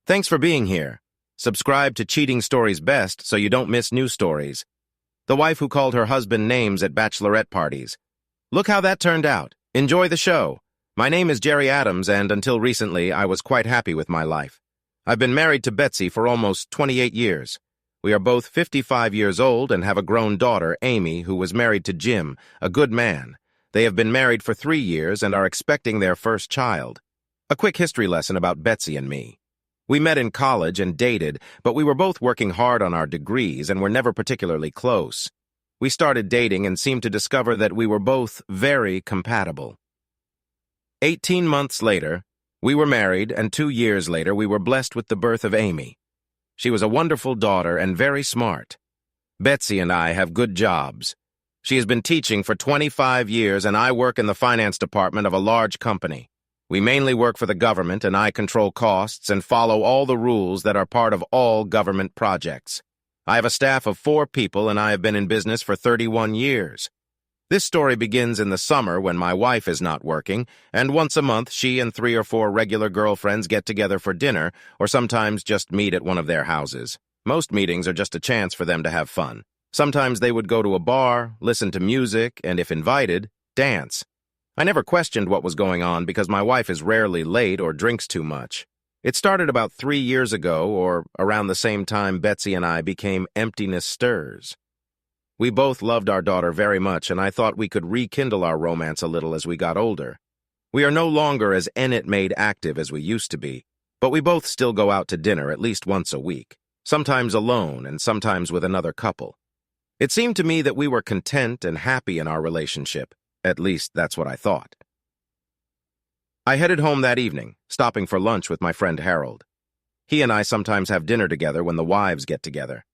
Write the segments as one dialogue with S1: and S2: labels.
S1: Thanks for being here. Subscribe to Cheating Stories Best so you don't miss new stories. The wife who called her husband names at bachelorette parties. Look how that turned out. Enjoy the show. My name is Jerry Adams, and until recently, I was quite happy with my life. I've been married to Betsy for almost 28 years. We are both 55 years old and have a grown daughter, Amy, who was married to Jim, a good man. They have been married for 3 years and are expecting their first child. A quick history lesson about Betsy and me. We met in college and dated, but we were both working hard on our degrees and were never particularly close. We started dating and seemed to discover that we were both very compatible. 18 months later, we were married, and 2 years later, we were blessed with the birth of Amy. She was a wonderful daughter and very smart. Betsy and I have good jobs. She has been teaching for 25 years, and I work in the finance department of a large company. We mainly work for the government, and I control costs and follow all the rules that are part of all government projects. I have a staff of 4 people, and I have been in business for 31 years. This story begins in the summer when my wife is not working, and once a month she and 3 or 4 regular girlfriends get together for dinner, or sometimes just meet at one of their houses. Most meetings are just a chance for them to have fun. Sometimes they would go to a bar, listen to music, and if invited, dance. I never questioned what was going on because my wife is rarely late or drinks too much. It started about 3 years ago, or around the same time Betsy and I became emptiness sters. We both loved our daughter very much, and I thought we could rekindle our romance a little as we got older. We are no longer as Enid-made active as we used to be, but we both still go out to dinner at least once a week, sometimes alone and sometimes with another couple. It seemed to me that we were content and happy in our relationship. At least, that's what I thought. I headed home that evening, stopping for lunch with my friend Harold. He and I sometimes have dinner together when the wives get together.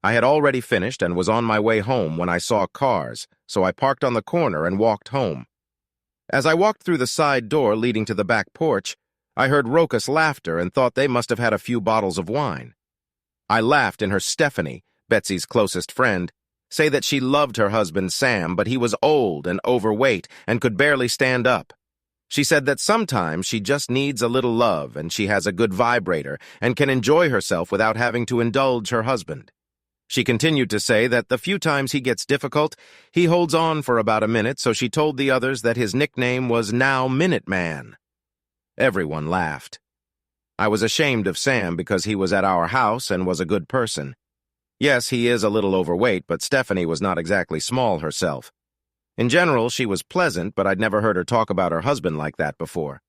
S1: I had already finished and was on my way home when I saw cars, so I parked on the corner and walked home. As I walked through the side door leading to the back porch, I heard raucous laughter and thought they must have had a few bottles of wine. I laughed and heard Stephanie, Betsy's closest friend, say that she loved her husband Sam, but he was old and overweight and could barely stand up. She said that sometimes she just needs a little love and she has a good vibrator and can enjoy herself without having to indulge her husband. She continued to say that the few times he gets difficult, he holds on for about a minute, so she told the others that his nickname was now Minute Man. Everyone laughed. I was ashamed of Sam because he was at our house and was a good person. Yes, he is a little overweight, but Stephanie was not exactly small herself. In general, she was pleasant, but I'd never heard her talk about her husband like that before.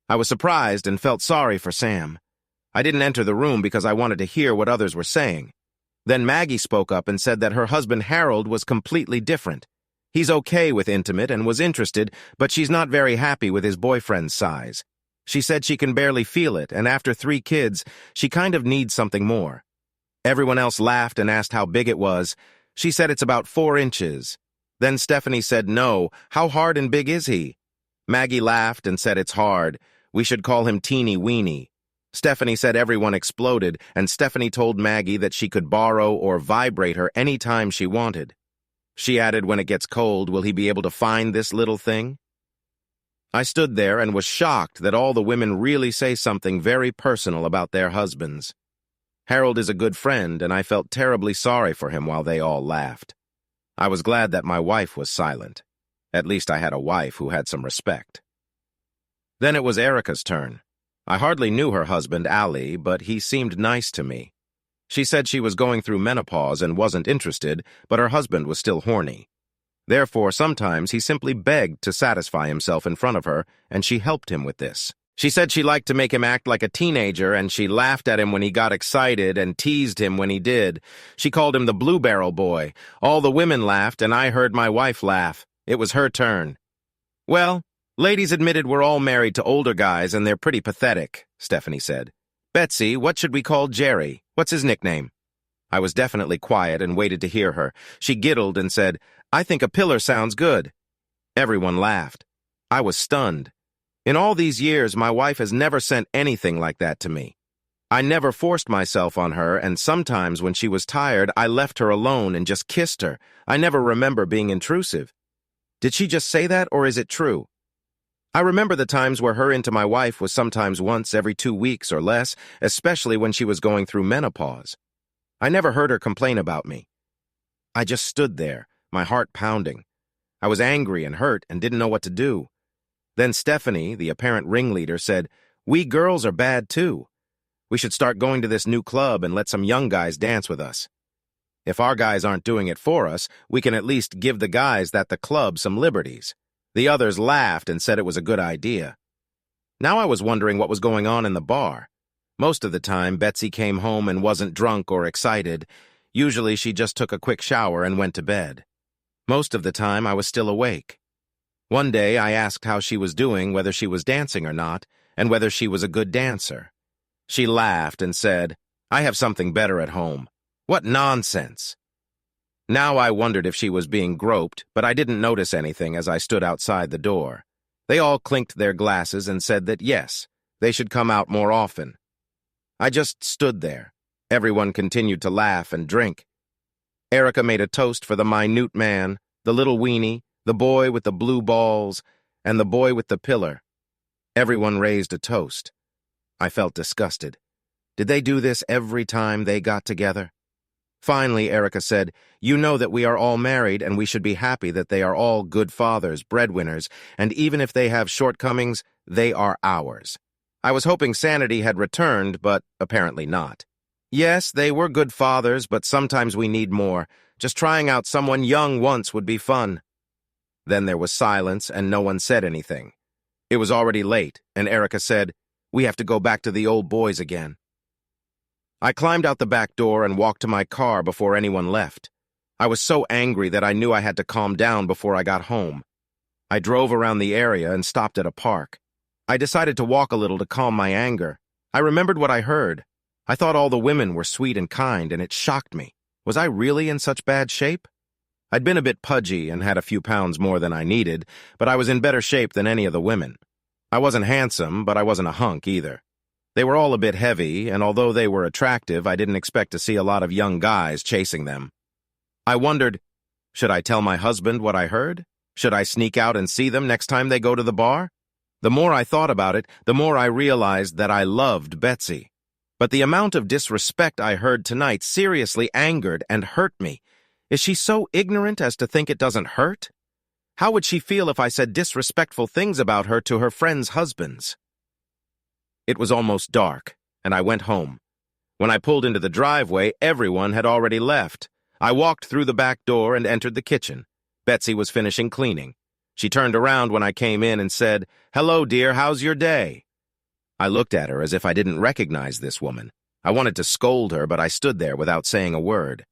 S1: I was surprised and felt sorry for Sam. I didn't enter the room because I wanted to hear what others were saying. Then Maggie spoke up and said that her husband Harold was completely different. He's okay with intimate and was interested, but she's not very happy with his boyfriend's size. She said she can barely feel it, and after 3 kids, she kind of needs something more. Everyone else laughed and asked how big it was. She said it's about 4 inches. Then Stephanie said, "No, how hard and big is he?" Maggie laughed and said it's hard. We should call him Teeny Weeny. Stephanie said everyone exploded, and Stephanie told Maggie that she could borrow or vibrate her any time she wanted. She added, when it gets cold, will he be able to find this little thing? I stood there and was shocked that all the women really say something very personal about their husbands. Harold is a good friend, and I felt terribly sorry for him while they all laughed. I was glad that my wife was silent. At least I had a wife who had some respect. Then it was Erica's turn. I hardly knew her husband, Ali, but he seemed nice to me. She said she was going through menopause and wasn't interested, but her husband was still horny. Therefore, sometimes he simply begged to satisfy himself in front of her, and she helped him with this. She said she liked to make him act like a teenager, and she laughed at him when he got excited and teased him when he did. She called him the Blue Barrel Boy. All the women laughed, and I heard my wife laugh. It was her turn. "Well, ladies admitted we're all married to older guys, and they're pretty pathetic," Stephanie said. "Betsy, what should we call Jerry? What's his nickname?" I was definitely quiet and waited to hear her. She giggled and said, "I think a pillar sounds good." Everyone laughed. I was stunned. In all these years, my wife has never sent anything like that to me. I never forced myself on her, and sometimes when she was tired, I left her alone and just kissed her. I never remember being intrusive. Did she just say that, or is it true? I remember the times where her into my wife was sometimes once every 2 weeks or less, especially when she was going through menopause. I never heard her complain about me. I just stood there, my heart pounding. I was angry and hurt and didn't know what to do. Then Stephanie, the apparent ringleader, said, "We girls are bad too. We should start going to this new club and let some young guys dance with us. If our guys aren't doing it for us, we can at least give the guys at the club some liberties." The others laughed and said it was a good idea. Now I was wondering what was going on in the bar. Most of the time, Betsy came home and wasn't drunk or excited. Usually she just took a quick shower and went to bed. Most of the time, I was still awake. One day, I asked how she was doing, whether she was dancing or not, and whether she was a good dancer. She laughed and said, "I have something better at home." What nonsense! Now I wondered if she was being groped, but I didn't notice anything as I stood outside the door. They all clinked their glasses and said that yes, they should come out more often. I just stood there. Everyone continued to laugh and drink. Erica made a toast for the minute man, the little weenie, the boy with the blue balls, and the boy with the pillar. Everyone raised a toast. I felt disgusted. Did they do this every time they got together? Finally, Erica said, "You know that we are all married and we should be happy that they are all good fathers, breadwinners, and even if they have shortcomings, they are ours." I was hoping sanity had returned, but apparently not. Yes, they were good fathers, but sometimes we need more. Just trying out someone young once would be fun. Then there was silence and no one said anything. It was already late, and Erica said, "We have to go back to the old boys again." I climbed out the back door and walked to my car before anyone left. I was so angry that I knew I had to calm down before I got home. I drove around the area and stopped at a park. I decided to walk a little to calm my anger. I remembered what I heard. I thought all the women were sweet and kind, and it shocked me. Was I really in such bad shape? I'd been a bit pudgy and had a few pounds more than I needed, but I was in better shape than any of the women. I wasn't handsome, but I wasn't a hunk either. They were all a bit heavy, and although they were attractive, I didn't expect to see a lot of young guys chasing them. I wondered, should I tell my husband what I heard? Should I sneak out and see them next time they go to the bar? The more I thought about it, the more I realized that I loved Betsy. But the amount of disrespect I heard tonight seriously angered and hurt me. Is she so ignorant as to think it doesn't hurt? How would she feel if I said disrespectful things about her to her friends' husbands? It was almost dark, and I went home. When I pulled into the driveway, everyone had already left. I walked through the back door and entered the kitchen. Betsy was finishing cleaning. She turned around when I came in and said, "Hello, dear, how's your day?" I looked at her as if I didn't recognize this woman. I wanted to scold her, but I stood there without saying a word.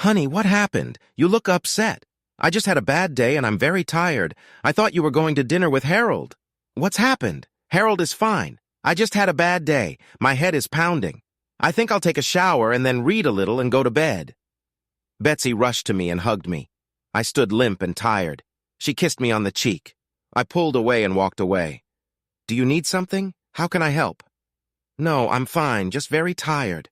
S1: "Honey, what happened? You look upset. I just had a bad day and I'm very tired. I thought you were going to dinner with Harold. What's happened? Harold is fine. I just had a bad day. My head is pounding. I think I'll take a shower and then read a little and go to bed." Betsy rushed to me and hugged me. I stood limp and tired. She kissed me on the cheek. I pulled away and walked away. "Do you need something? How can I help?" "No, I'm fine, just very tired."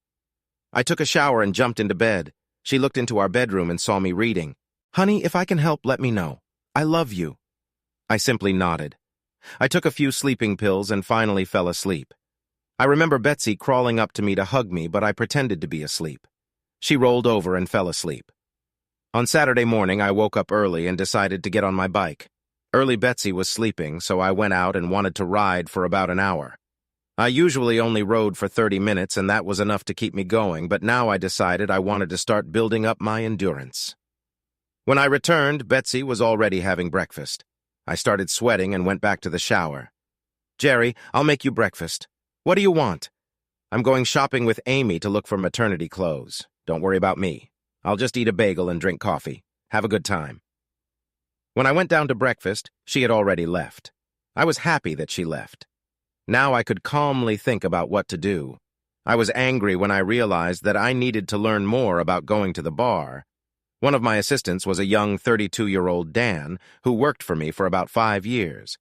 S1: I took a shower and jumped into bed. She looked into our bedroom and saw me reading. "Honey, if I can help, let me know. I love you." I simply nodded. I took a few sleeping pills and finally fell asleep. I remember Betsy crawling up to me to hug me, but I pretended to be asleep. She rolled over and fell asleep. On Saturday morning, I woke up early and decided to get on my bike. Early Betsy was sleeping, so I went out and wanted to ride for about an hour. I usually only rode for 30 minutes, and that was enough to keep me going, but now I decided I wanted to start building up my endurance. When I returned, Betsy was already having breakfast. I started sweating and went back to the shower. "Jerry, I'll make you breakfast. What do you want?" "I'm going shopping with Amy to look for maternity clothes. Don't worry about me. I'll just eat a bagel and drink coffee. Have a good time." When I went down to breakfast, she had already left. I was happy that she left. Now I could calmly think about what to do. I was angry when I realized that I needed to learn more about going to the bar. One of my assistants was a young 32-year-old Dan who worked for me for about 5 years.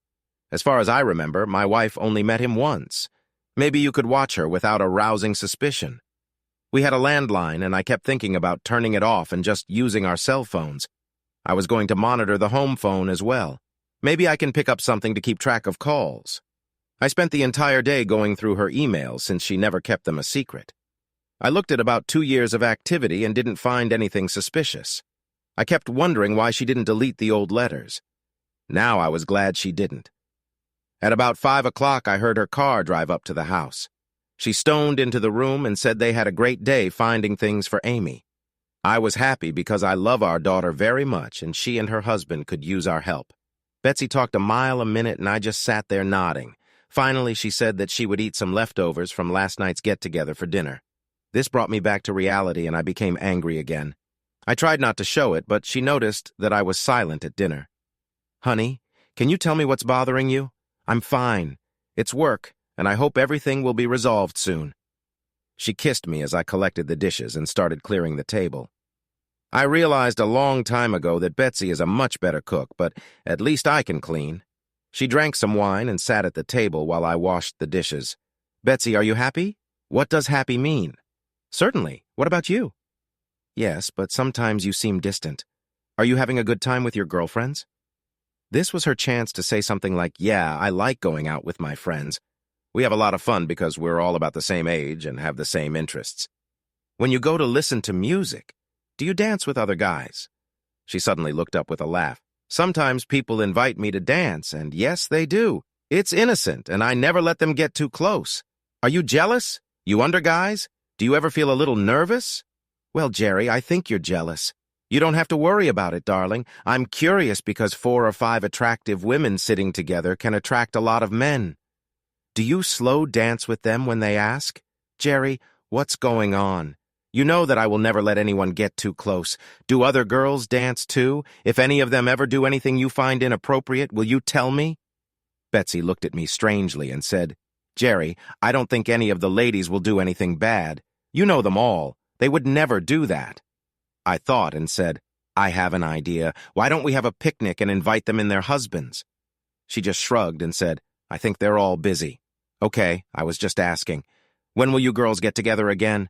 S1: As far as I remember, my wife only met him once. Maybe you could watch her without arousing suspicion. We had a landline, and I kept thinking about turning it off and just using our cell phones. I was going to monitor the home phone as well. Maybe I can pick up something to keep track of calls. I spent the entire day going through her emails since she never kept them a secret. I looked at about 2 years of activity and didn't find anything suspicious. I kept wondering why she didn't delete the old letters. Now I was glad she didn't. At about 5 o'clock, I heard her car drive up to the house. She stoned into the room and said they had a great day finding things for Amy. I was happy because I love our daughter very much and she and her husband could use our help. Betsy talked a mile a minute and I just sat there nodding. Finally, she said that she would eat some leftovers from last night's get-together for dinner. This brought me back to reality and I became angry again. I tried not to show it, but she noticed that I was silent at dinner. "Honey, can you tell me what's bothering you? I'm fine. It's work, and I hope everything will be resolved soon." She kissed me as I collected the dishes and started clearing the table. I realized a long time ago that Betsy is a much better cook, but at least I can clean. She drank some wine and sat at the table while I washed the dishes. "Betsy, are you happy? What does happy mean?" "Certainly. What about you?" "Yes, but sometimes you seem distant. Are you having a good time with your girlfriends?" This was her chance to say something like, "Yeah, I like going out with my friends. We have a lot of fun because we're all about the same age and have the same interests." "When you go to listen to music, do you dance with other guys?" She suddenly looked up with a laugh. "Sometimes people invite me to dance, and yes, they do. It's innocent, and I never let them get too close. Are you jealous? You under guys? Do you ever feel a little nervous?" "Well, Jerry, I think you're jealous. You don't have to worry about it, darling. I'm curious because 4 or 5 attractive women sitting together can attract a lot of men. Do you slow dance with them when they ask? Jerry, what's going on? You know that I will never let anyone get too close. Do other girls dance too? If any of them ever do anything you find inappropriate, will you tell me?" Betsy looked at me strangely and said, "Jerry, I don't think any of the ladies will do anything bad. You know them all. They would never do that." I thought and said, "I have an idea. Why don't we have a picnic and invite them and their husbands?" She just shrugged and said, "I think they're all busy." "Okay, I was just asking. When will you girls get together again?"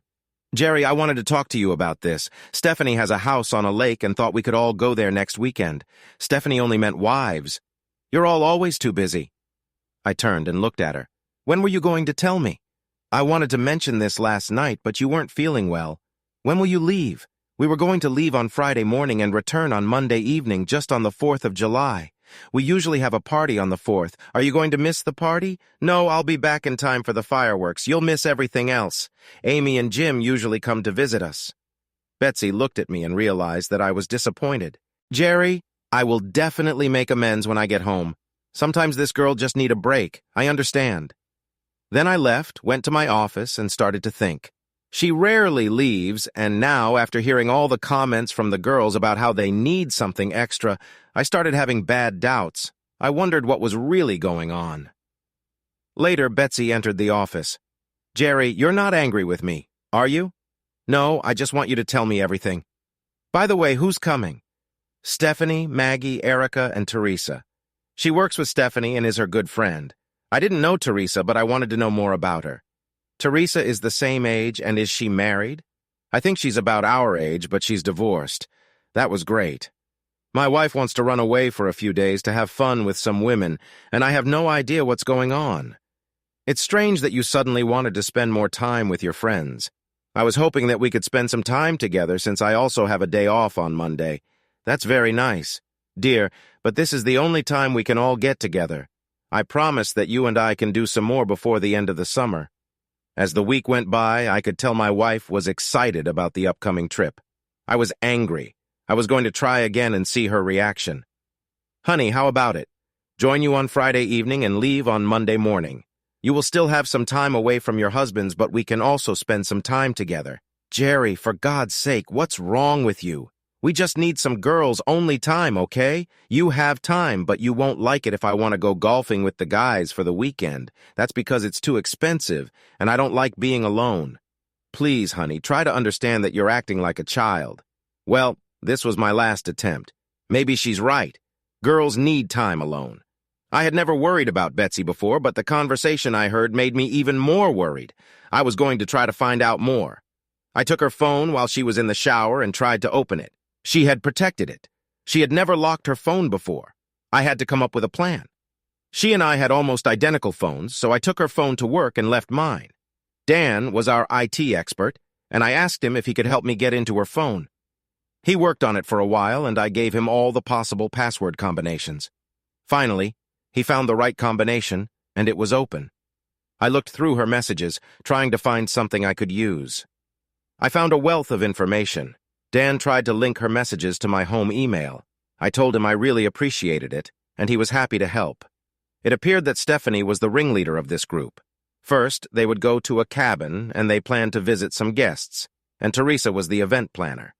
S1: "Jerry, I wanted to talk to you about this. Stephanie has a house on a lake and thought we could all go there next weekend. Stephanie only meant wives. You're all always too busy." I turned and looked at her. "When were you going to tell me?" "I wanted to mention this last night, but you weren't feeling well. When will you leave?" "We were going to leave on Friday morning and return on Monday evening, just on the 4th of July. We usually have a party on the 4th. Are you going to miss the party?" "No, I'll be back in time for the fireworks. You'll miss everything else. Amy and Jim usually come to visit us." Betsy looked at me and realized that I was disappointed. "Jerry, I will definitely make amends when I get home. Sometimes this girl just need a break. I understand." Then I left, went to my office, and started to think. She rarely leaves, and now, after hearing all the comments from the girls about how they need something extra, I started having bad doubts. I wondered what was really going on. Later, Betsy entered the office. "Jerry, you're not angry with me, are you?" "No, I just want you to tell me everything. By the way, who's coming?" "Stephanie, Maggie, Erica, and Teresa. She works with Stephanie and is her good friend. I didn't know Teresa, but I wanted to know more about her. Teresa is the same age, and is she married? I think she's about our age, but she's divorced. That was great. My wife wants to run away for a few days to have fun with some women, and I have no idea what's going on. It's strange that you suddenly wanted to spend more time with your friends. I was hoping that we could spend some time together since I also have a day off on Monday. That's very nice. Dear, but this is the only time we can all get together. I promise that you and I can do some more before the end of the summer." As the week went by, I could tell my wife was excited about the upcoming trip. I was angry. I was going to try again and see her reaction. "Honey, how about it? Join you on Friday evening and leave on Monday morning. You will still have some time away from your husbands, but we can also spend some time together." "Jerry, for God's sake, what's wrong with you? We just need some girls-only time, okay? You have time, but you won't like it if I want to go golfing with the guys for the weekend. That's because it's too expensive, and I don't like being alone. Please, honey, try to understand that you're acting like a child." Well, this was my last attempt. Maybe she's right. Girls need time alone. I had never worried about Betsy before, but the conversation I heard made me even more worried. I was going to try to find out more. I took her phone while she was in the shower and tried to open it. She had protected it. She had never locked her phone before. I had to come up with a plan. She and I had almost identical phones, so I took her phone to work and left mine. Dan was our IT expert, and I asked him if he could help me get into her phone. He worked on it for a while, and I gave him all the possible password combinations. Finally, he found the right combination, and it was open. I looked through her messages, trying to find something I could use. I found a wealth of information. Dan tried to link her messages to my home email. I told him I really appreciated it, and he was happy to help. It appeared that Stephanie was the ringleader of this group. First, they would go to a cabin, and they planned to visit some guests, and Teresa was the event planner.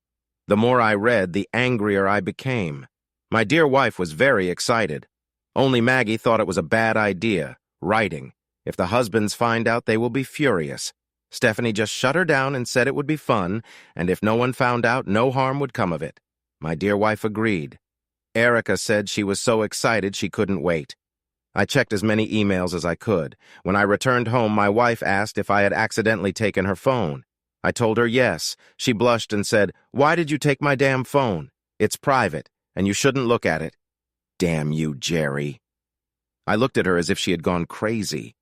S1: The more I read, the angrier I became. My dear wife was very excited. Only Maggie thought it was a bad idea, writing. If the husbands find out, they will be furious. Stephanie just shut her down and said it would be fun, and if no one found out, no harm would come of it. My dear wife agreed. Erica said she was so excited she couldn't wait. I checked as many emails as I could. When I returned home, my wife asked if I had accidentally taken her phone. I told her yes. She blushed and said, "Why did you take my damn phone? It's private, and you shouldn't look at it." Damn you, Jerry. I looked at her as if she had gone crazy.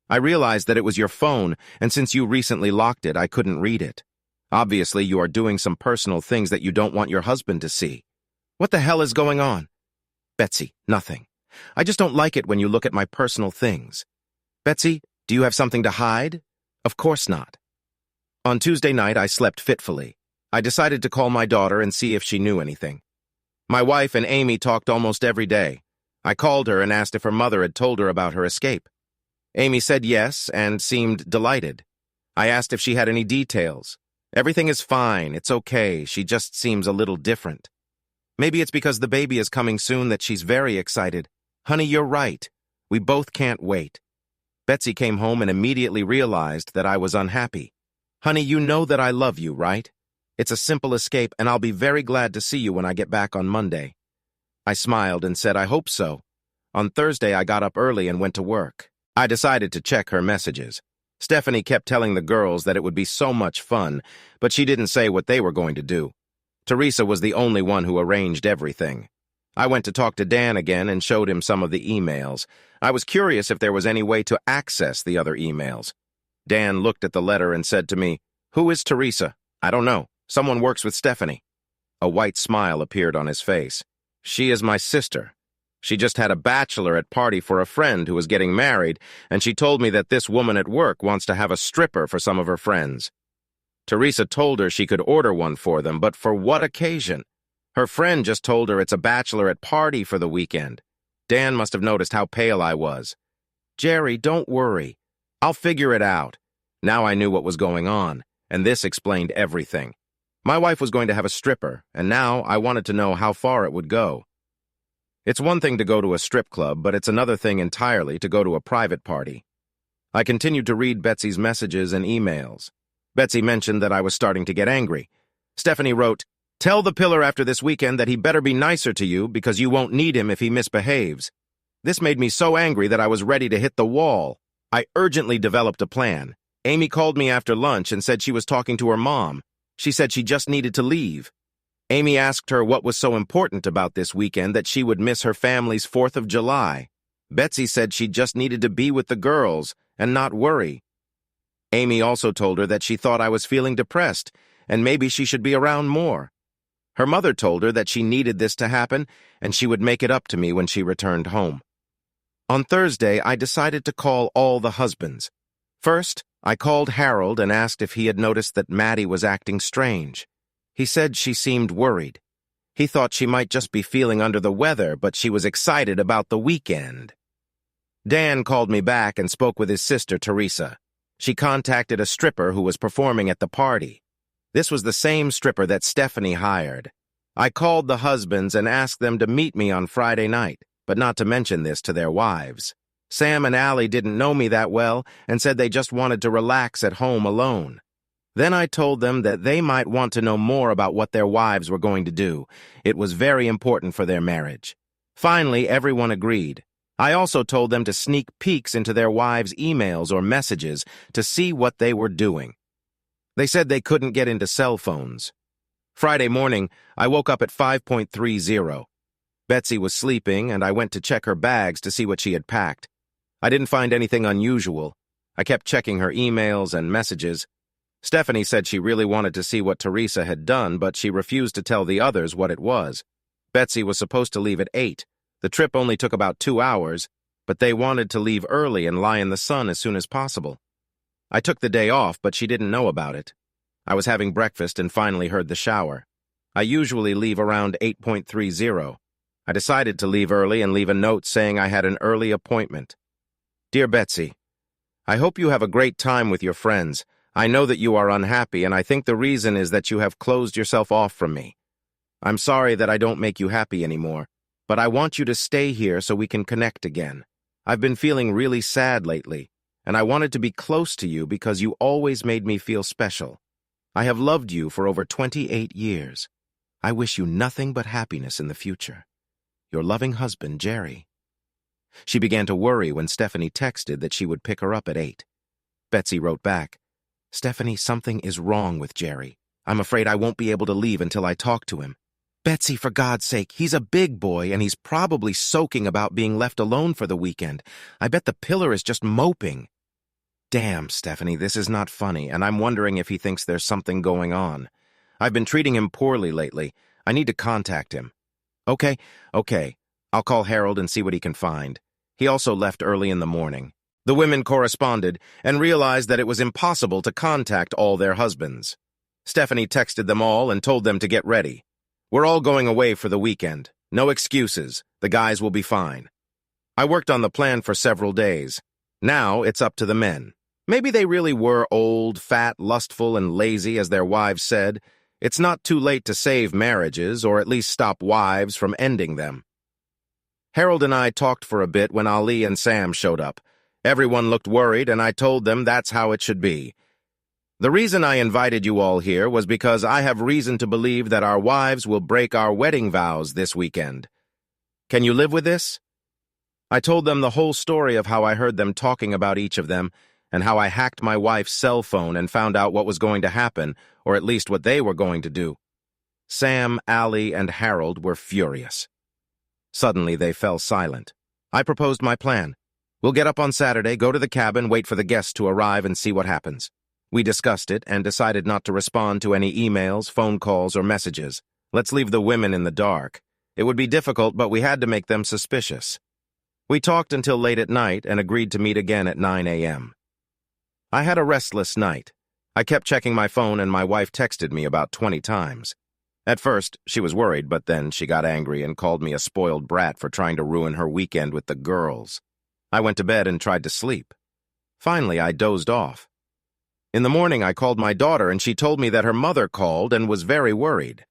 S1: I realized that it was your phone, and since you recently locked it, I couldn't read it. Obviously, you are doing some personal things that you don't want your husband to see. What the hell is going on? Betsy, nothing. I just don't like it when you look at my personal things. Betsy, do you have something to hide? Of course not. On Tuesday night, I slept fitfully. I decided to call my daughter and see if she knew anything. My wife and Amy talked almost every day. I called her and asked if her mother had told her about her escape. Amy said yes and seemed delighted. I asked if she had any details. Everything is fine, it's okay, she just seems a little different. Maybe it's because the baby is coming soon that she's very excited. Honey, you're right. We both can't wait. Betsy came home and immediately realized that I was unhappy. Honey, you know that I love you, right? It's a simple escape, and I'll be very glad to see you when I get back on Monday. I smiled and said I hope so. On Thursday, I got up early and went to work. I decided to check her messages. Stephanie kept telling the girls that it would be so much fun, but she didn't say what they were going to do. Teresa was the only one who arranged everything. I went to talk to Dan again and showed him some of the emails. I was curious if there was any way to access the other emails. Dan looked at the letter and said to me, "Who is Teresa?" "I don't know. Someone works with Stephanie." A white smile appeared on his face. "She is my sister. She just had a bachelorette party for a friend who was getting married, and she told me that this woman at work wants to have a stripper for some of her friends. Teresa told her she could order one for them, but for what occasion? Her friend just told her it's a bachelorette party for the weekend." Dan must have noticed how pale I was. "Jerry, don't worry. I'll figure it out." Now I knew what was going on, and this explained everything. My wife was going to have a stripper, and now I wanted to know how far it would go. It's one thing to go to a strip club, but it's another thing entirely to go to a private party. I continued to read Betsy's messages and emails. Betsy mentioned that I was starting to get angry. Stephanie wrote, "Tell the pillar after this weekend that he better be nicer to you because you won't need him if he misbehaves." This made me so angry that I was ready to hit the wall. I urgently developed a plan. Amy called me after lunch and said she was talking to her mom. She said she just needed to leave. Amy asked her what was so important about this weekend that she would miss her family's 4th of July. Betsy said she just needed to be with the girls and not worry. Amy also told her that she thought I was feeling depressed and maybe she should be around more. Her mother told her that she needed this to happen and she would make it up to me when she returned home. On Thursday, I decided to call all the husbands. First, I called Harold and asked if he had noticed that Maddie was acting strange. He said she seemed worried. He thought she might just be feeling under the weather, but she was excited about the weekend. Dan called me back and spoke with his sister, Teresa. She contacted a stripper who was performing at the party. This was the same stripper that Stephanie hired. I called the husbands and asked them to meet me on Friday night, but not to mention this to their wives. Sam and Allie didn't know me that well and said they just wanted to relax at home alone. Then I told them that they might want to know more about what their wives were going to do. It was very important for their marriage. Finally, everyone agreed. I also told them to sneak peeks into their wives' emails or messages to see what they were doing. They said they couldn't get into cell phones. Friday morning, I woke up at 5:30. Betsy was sleeping, and I went to check her bags to see what she had packed. I didn't find anything unusual. I kept checking her emails and messages. Stephanie said she really wanted to see what Teresa had done, but she refused to tell the others what it was. Betsy was supposed to leave at 8. The trip only took about 2 hours, but they wanted to leave early and lie in the sun as soon as possible. I took the day off, but she didn't know about it. I was having breakfast and finally heard the shower. I usually leave around 8:30. I decided to leave early and leave a note saying I had an early appointment. Dear Betsy, I hope you have a great time with your friends. I know that you are unhappy, and I think the reason is that you have closed yourself off from me. I'm sorry that I don't make you happy anymore, but I want you to stay here so we can connect again. I've been feeling really sad lately, and I wanted to be close to you because you always made me feel special. I have loved you for over 28 years. I wish you nothing but happiness in the future. Your loving husband, Jerry. She began to worry when Stephanie texted that she would pick her up at 8. Betsy wrote back, Stephanie, something is wrong with Jerry. I'm afraid I won't be able to leave until I talk to him. Betsy, for God's sake, he's a big boy and he's probably soaking about being left alone for the weekend. I bet the pillar is just moping. Damn, Stephanie, this is not funny, and I'm wondering if he thinks there's something going on. I've been treating him poorly lately. I need to contact him. Okay. I'll call Harold and see what he can find. He also left early in the morning. The women corresponded and realized that it was impossible to contact all their husbands. Stephanie texted them all and told them to get ready. We're all going away for the weekend. No excuses. The guys will be fine. I worked on the plan for several days. Now it's up to the men. Maybe they really were old, fat, lustful, and lazy, as their wives said. It's not too late to save marriages, or at least stop wives from ending them. Harold and I talked for a bit when Ali and Sam showed up. Everyone looked worried, and I told them that's how it should be. The reason I invited you all here was because I have reason to believe that our wives will break our wedding vows this weekend. Can you live with this? I told them the whole story of how I heard them talking about each of them, and how I hacked my wife's cell phone and found out what was going to happen, or at least what they were going to do. Sam, Ali, and Harold were furious. Suddenly they fell silent. I proposed my plan. We'll get up on Saturday, go to the cabin, wait for the guests to arrive, and see what happens. We discussed it and decided not to respond to any emails, phone calls, or messages. Let's leave the women in the dark. It would be difficult, but we had to make them suspicious. We talked until late at night and agreed to meet again at 9 a.m. I had a restless night. I kept checking my phone and my wife texted me about 20 times. At first, she was worried, but then she got angry and called me a spoiled brat for trying to ruin her weekend with the girls. I went to bed and tried to sleep. Finally, I dozed off. In the morning, I called my daughter and she told me that her mother called and was very worried.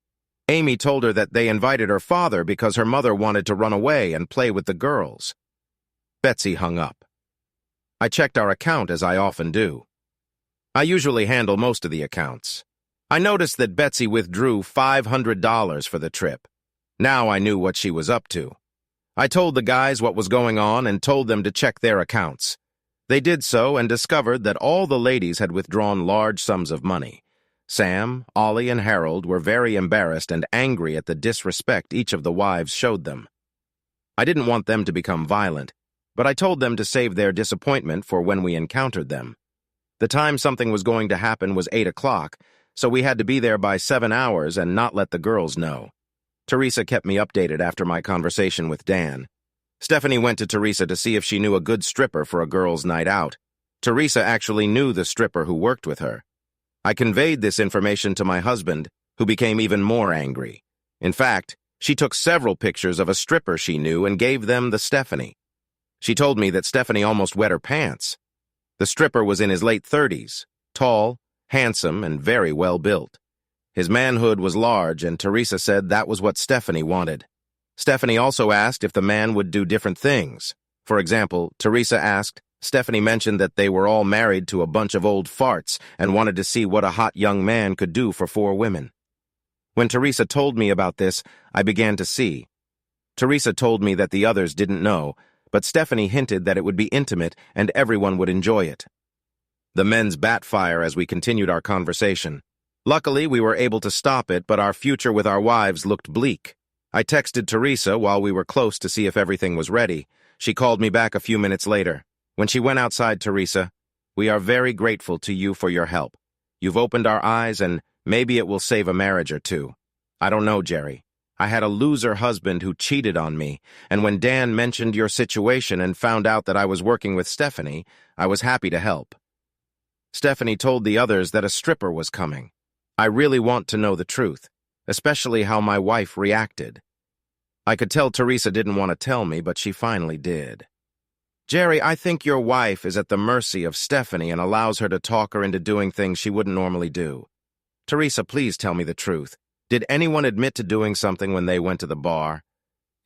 S1: Amy told her that they invited her father because her mother wanted to run away and play with the girls. Betsy hung up. I checked our account as I often do. I usually handle most of the accounts. I noticed that Betsy withdrew $500 for the trip. Now I knew what she was up to. I told the guys what was going on and told them to check their accounts. They did so and discovered that all the ladies had withdrawn large sums of money. Sam, Ollie, and Harold were very embarrassed and angry at the disrespect each of the wives showed them. I didn't want them to become violent, but I told them to save their disappointment for when we encountered them. The time something was going to happen was 8 o'clock, so we had to be there by 7 hours and not let the girls know. Teresa kept me updated after my conversation with Dan. Stephanie went to Teresa to see if she knew a good stripper for a girls' night out. Teresa actually knew the stripper who worked with her. I conveyed this information to my husband, who became even more angry. In fact, she took several pictures of a stripper she knew and gave them to Stephanie. She told me that Stephanie almost wet her pants. The stripper was in his late 30s, tall, handsome, and very well built. His manhood was large, and Teresa said that was what Stephanie wanted. Stephanie also asked if the man would do different things. For example, Teresa asked, Stephanie mentioned that they were all married to a bunch of old farts and wanted to see what a hot young man could do for 4 women. When Teresa told me about this, I began to see. Teresa told me that the others didn't know, but Stephanie hinted that it would be intimate and everyone would enjoy it. The men's backfire as we continued our conversation. Luckily, we were able to stop it, but our future with our wives looked bleak. I texted Teresa while we were close to see if everything was ready. She called me back a few minutes later. When she went outside, Teresa, "We are very grateful to you for your help. You've opened our eyes and maybe it will save a marriage or two. I don't know, Jerry. I had a loser husband who cheated on me, and when Dan mentioned your situation and found out that I was working with Stephanie, I was happy to help. Stephanie told the others that a stripper was coming. I really want to know the truth, especially how my wife reacted." I could tell Teresa didn't want to tell me, but she finally did. "Jerry, I think your wife is at the mercy of Stephanie and allows her to talk her into doing things she wouldn't normally do. Teresa, please tell me the truth. Did anyone admit to doing something when they went to the bar?"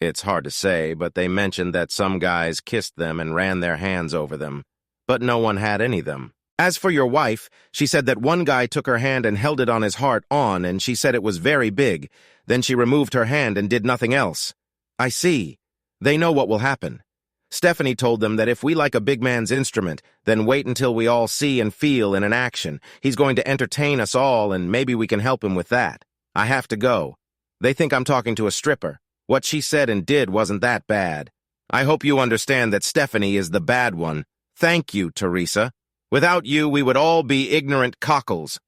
S1: "It's hard to say, but they mentioned that some guys kissed them and ran their hands over them, but no one had any of them. As for your wife, she said that one guy took her hand and held it on his heart and she said it was very big. Then she removed her hand and did nothing else." "I see. They know what will happen. Stephanie told them that if we like a big man's instrument, then wait until we all see and feel in an action. He's going to entertain us all and maybe we can help him with that. I have to go. They think I'm talking to a stripper. What she said and did wasn't that bad. I hope you understand that Stephanie is the bad one. Thank you, Teresa. Without you, we would all be ignorant cockles.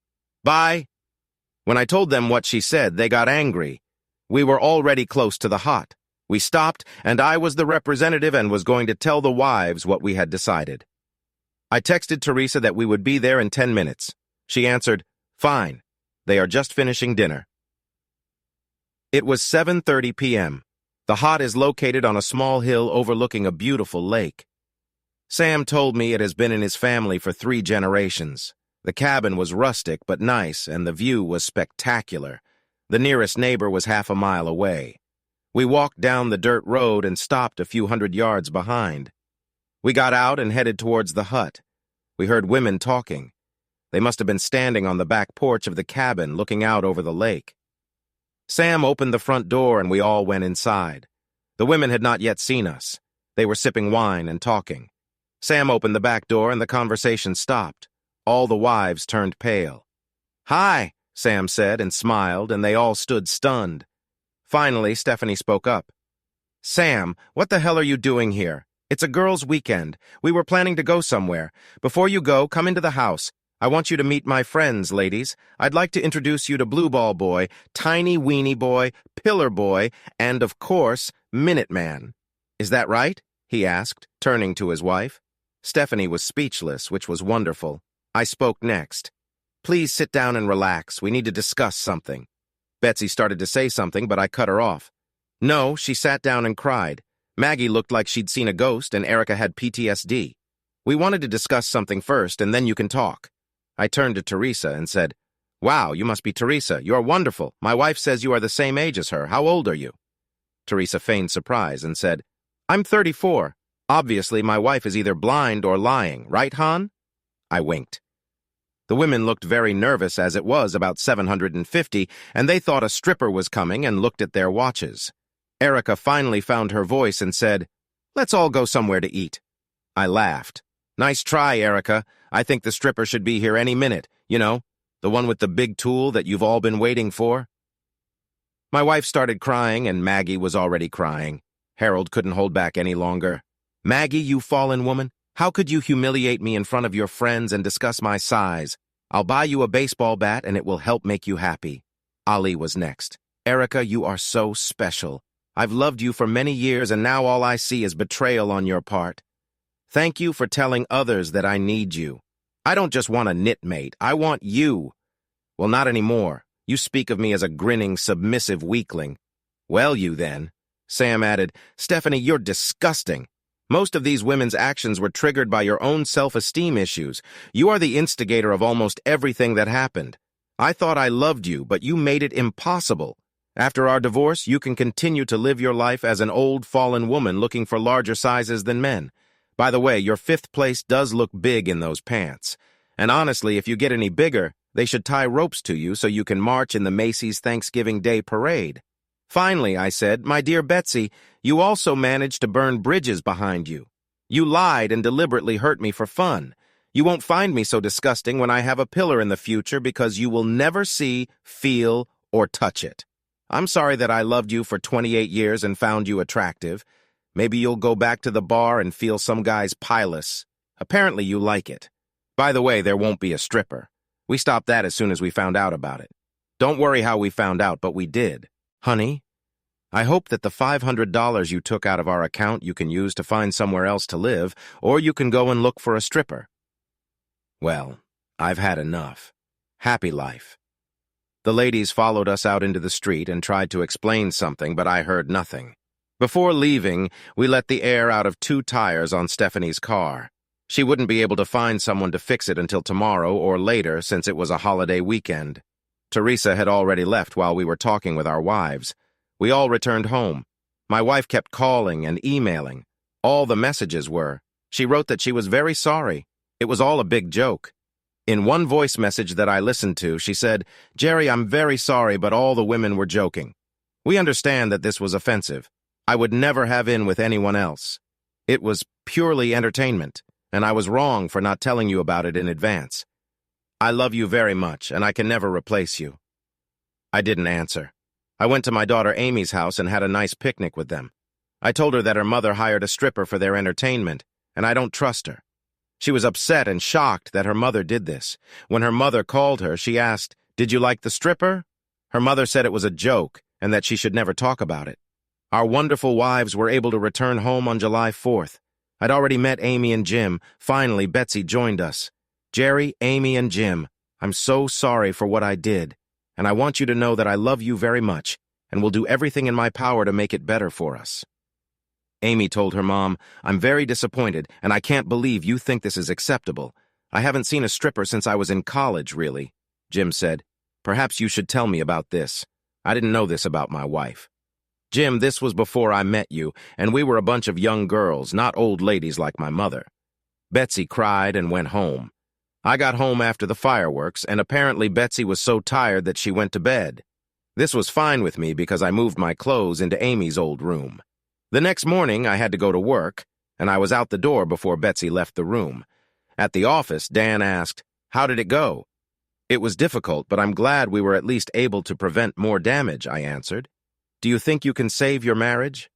S1: Bye." When I told them what she said, they got angry. We were already close to the hot. We stopped, and I was the representative and was going to tell the wives what we had decided. I texted Teresa that we would be there in 10 minutes. She answered, "Fine. They are just finishing dinner." It was 7:30 p.m. The hot is located on a small hill overlooking a beautiful lake. Sam told me it has been in his family for 3 generations. The cabin was rustic but nice, and the view was spectacular. The nearest neighbor was half a mile away. We walked down the dirt road and stopped a few hundred yards behind. We got out and headed towards the hut. We heard women talking. They must have been standing on the back porch of the cabin looking out over the lake. Sam opened the front door and we all went inside. The women had not yet seen us. They were sipping wine and talking. Sam opened the back door and the conversation stopped. All the wives turned pale. "Hi," Sam said and smiled, and they all stood stunned. Finally, Stephanie spoke up. "Sam, what the hell are you doing here? It's a girls' weekend. We were planning to go somewhere. Before you go, come into the house. I want you to meet my friends, ladies. I'd like to introduce you to Blue Ball Boy, Tiny Weenie Boy, Pillar Boy, and, of course, Minute Man. Is that right?" he asked, turning to his wife. Stephanie was speechless, which was wonderful. I spoke next. "Please sit down and relax. We need to discuss something." Betsy started to say something, but I cut her off. "No," she sat down and cried. Maggie looked like she'd seen a ghost, and Erica had PTSD. "We wanted to discuss something first, and then you can talk." I turned to Teresa and said, "Wow, you must be Teresa. You're wonderful. My wife says you are the same age as her. How old are you?" Teresa feigned surprise and said, "I'm 34. Obviously, my wife is either blind or lying, right, Han?" I winked. The women looked very nervous as it was about 750, and they thought a stripper was coming and looked at their watches. Erica finally found her voice and said, "Let's all go somewhere to eat." I laughed. "Nice try, Erica. I think the stripper should be here any minute. You know, the one with the big tool that you've all been waiting for." My wife started crying, and Maggie was already crying. Harold couldn't hold back any longer. "Maggie, you fallen woman, how could you humiliate me in front of your friends and discuss my size? I'll buy you a baseball bat and it will help make you happy." Ali was next. "Erica, you are so special. I've loved you for many years and now all I see is betrayal on your part. Thank you for telling others that I need you. I don't just want a knitmate, I want you. Well, not anymore. You speak of me as a grinning, submissive weakling. Well, you then." Sam added, "Stephanie, you're disgusting. Most of these women's actions were triggered by your own self-esteem issues. You are the instigator of almost everything that happened. I thought I loved you, but you made it impossible. After our divorce, you can continue to live your life as an old, fallen woman looking for larger sizes than men. By the way, your 5th place does look big in those pants. And honestly, if you get any bigger, they should tie ropes to you so you can march in the Macy's Thanksgiving Day Parade." Finally, I said, "My dear Betsy, you also managed to burn bridges behind you. You lied and deliberately hurt me for fun. You won't find me so disgusting when I have a pillar in the future because you will never see, feel, or touch it. I'm sorry that I loved you for 28 years and found you attractive. Maybe you'll go back to the bar and feel some guy's pilus. Apparently you like it. By the way, there won't be a stripper. We stopped that as soon as we found out about it. Don't worry how we found out, but we did. Honey, I hope that the $500 you took out of our account you can use to find somewhere else to live, or you can go and look for a stripper. Well, I've had enough. Happy life. The ladies followed us out into the street and tried to explain something, but I heard nothing. Before leaving, we let the air out of 2 tires on Stephanie's car. She wouldn't be able to find someone to fix it until tomorrow or later since it was a holiday weekend. Teresa had already left while we were talking with our wives. We all returned home. My wife kept calling and emailing. All the messages were. She wrote that she was very sorry. It was all a big joke. In one voice message that I listened to, she said, "Jerry, I'm very sorry, but all the women were joking. We understand that this was offensive. I would never have in with anyone else. It was purely entertainment, and I was wrong for not telling you about it in advance. I love you very much, and I can never replace you." I didn't answer. I went to my daughter Amy's house and had a nice picnic with them. I told her that her mother hired a stripper for their entertainment, and I don't trust her. She was upset and shocked that her mother did this. When her mother called her, she asked, "Did you like the stripper?" Her mother said it was a joke and that she should never talk about it. Our wonderful wives were able to return home on July 4th. I'd already met Amy and Jim. Finally, Betsy joined us. Jerry, Amy, and Jim, I'm so sorry for what I did, and I want you to know that I love you very much and will do everything in my power to make it better for us. Amy told her mom, "I'm very disappointed, and I can't believe you think this is acceptable. I haven't seen a stripper since I was in college, really." Jim said, "Perhaps you should tell me about this. I didn't know this about my wife." "Jim, this was before I met you, and we were a bunch of young girls, not old ladies like my mother." Betsy cried and went home. I got home after the fireworks, and apparently Betsy was so tired that she went to bed. This was fine with me because I moved my clothes into Amy's old room. The next morning, I had to go to work, and I was out the door before Betsy left the room. At the office, Dan asked, "How did it go?" "It was difficult, but I'm glad we were at least able to prevent more damage," I answered. "Do you think you can save your marriage?"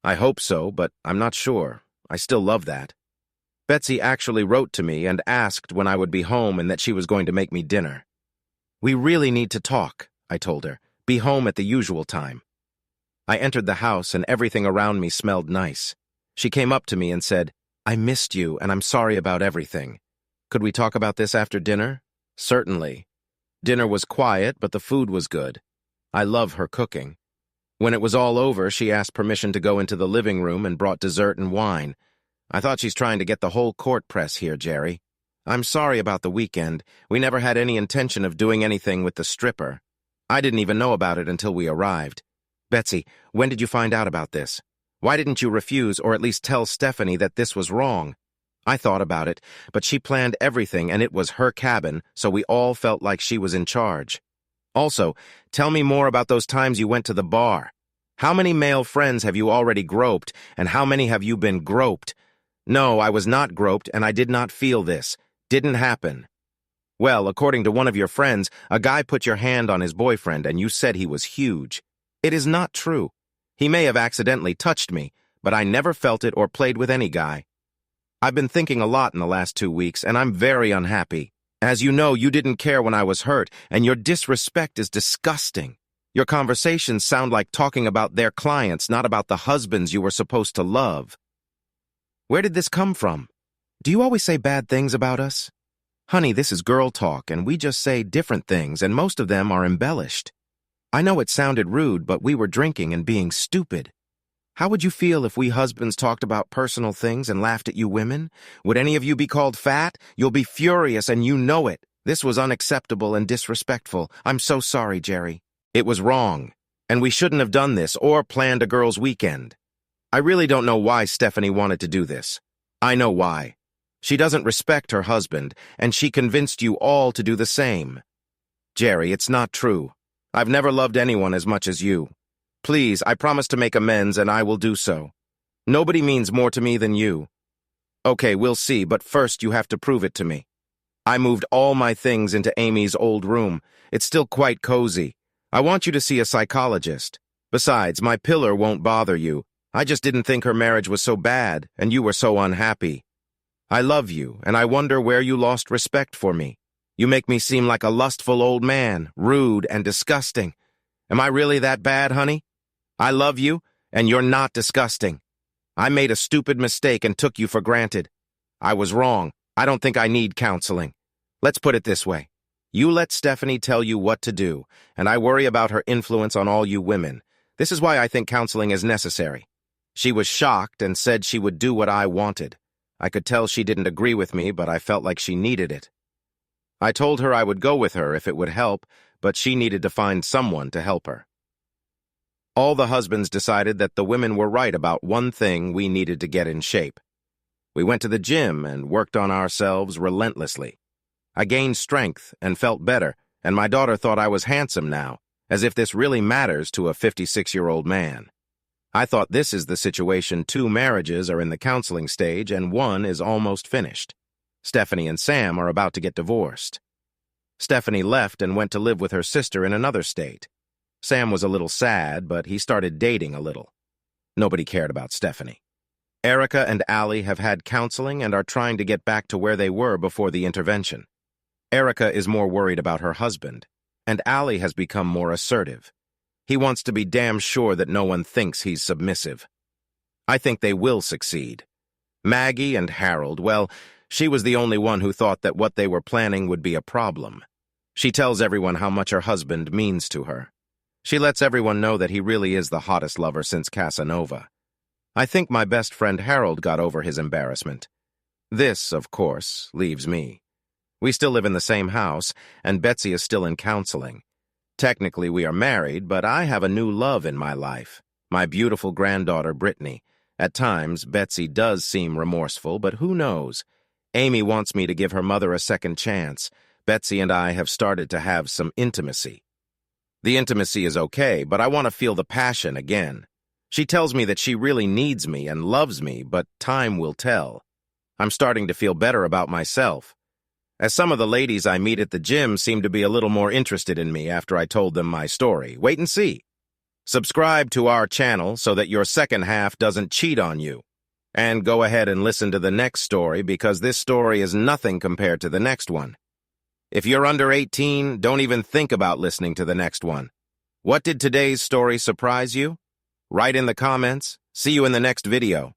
S1: "I hope so, but I'm not sure. I still love that." Betsy actually wrote to me and asked when I would be home and that she was going to make me dinner. "We really need to talk," I told her. "Be home at the usual time." I entered the house and everything around me smelled nice. She came up to me and said, "I missed you and I'm sorry about everything. Could we talk about this after dinner?" "Certainly." Dinner was quiet, but the food was good. I love her cooking. When it was all over, she asked permission to go into the living room and brought dessert and wine. "I thought she's trying to get the whole court press here, Jerry. I'm sorry about the weekend. We never had any intention of doing anything with the stripper. I didn't even know about it until we arrived. Betsy, when did you find out about this? Why didn't you refuse or at least tell Stephanie that this was wrong?" I thought about it, but she planned everything and it was her cabin, so we all felt like she was in charge. Also, tell me more about those times you went to the bar. How many male friends have you already groped, and how many have you been groped? No, I was not groped, and I did not feel this. Didn't happen. Well, according to one of your friends, a guy put your hand on his boyfriend, and you said he was huge. It is not true. He may have accidentally touched me, but I never felt it or played with any guy. I've been thinking a lot in the last 2 weeks, and I'm very unhappy. As you know, you didn't care when I was hurt, and your disrespect is disgusting. Your conversations sound like talking about their clients, not about the husbands you were supposed to love. Where did this come from? Do you always say bad things about us? Honey, this is girl talk, and we just say different things, and most of them are embellished. I know it sounded rude, but we were drinking and being stupid. How would you feel if we husbands talked about personal things and laughed at you women? Would any of you be called fat? You'll be furious, and you know it. This was unacceptable and disrespectful. I'm so sorry, Jerry. It was wrong, and we shouldn't have done this or planned a girls' weekend. I really don't know why Stephanie wanted to do this. I know why. She doesn't respect her husband, and she convinced you all to do the same. Jerry, it's not true. I've never loved anyone as much as you. Please, I promise to make amends, and I will do so. Nobody means more to me than you. Okay, we'll see, but first you have to prove it to me. I moved all my things into Amy's old room. It's still quite cozy. I want you to see a psychologist. Besides, my pillar won't bother you. I just didn't think her marriage was so bad, and you were so unhappy. I love you, and I wonder where you lost respect for me. You make me seem like a lustful old man, rude and disgusting. Am I really that bad, honey? I love you, and you're not disgusting. I made a stupid mistake and took you for granted. I was wrong. I don't think I need counseling. Let's put it this way. You let Stephanie tell you what to do, and I worry about her influence on all you women. This is why I think counseling is necessary. She was shocked and said she would do what I wanted. I could tell she didn't agree with me, but I felt like she needed it. I told her I would go with her if it would help, but she needed to find someone to help her. All the husbands decided that the women were right about one thing: we needed to get in shape. We went to the gym and worked on ourselves relentlessly. I gained strength and felt better, and my daughter thought I was handsome now, as if this really matters to a 56-year-old man. I thought this is the situation: 2 marriages are in the counseling stage and 1 is almost finished. Stephanie and Sam are about to get divorced. Stephanie left and went to live with her sister in another state. Sam was a little sad, but he started dating a little. Nobody cared about Stephanie. Erica and Allie have had counseling and are trying to get back to where they were before the intervention. Erica is more worried about her husband, and Allie has become more assertive. He wants to be damn sure that no one thinks he's submissive. I think they will succeed. Maggie and Harold, well, she was the only one who thought that what they were planning would be a problem. She tells everyone how much her husband means to her. She lets everyone know that he really is the hottest lover since Casanova. I think my best friend Harold got over his embarrassment. This, of course, leaves me. We still live in the same house, and Betsy is still in counseling. Technically, we are married, but I have a new love in my life, my beautiful granddaughter, Brittany. At times, Betsy does seem remorseful, but who knows? Amy wants me to give her mother a second chance. Betsy and I have started to have some intimacy. The intimacy is okay, but I want to feel the passion again. She tells me that she really needs me and loves me, but time will tell. I'm starting to feel better about myself, as some of the ladies I meet at the gym seem to be a little more interested in me after I told them my story. Wait and see. Subscribe to our channel so that your second half doesn't cheat on you. And go ahead and listen to the next story, because this story is nothing compared to the next one. If you're under 18, don't even think about listening to the next one. What did today's story surprise you? Write in the comments. See you in the next video.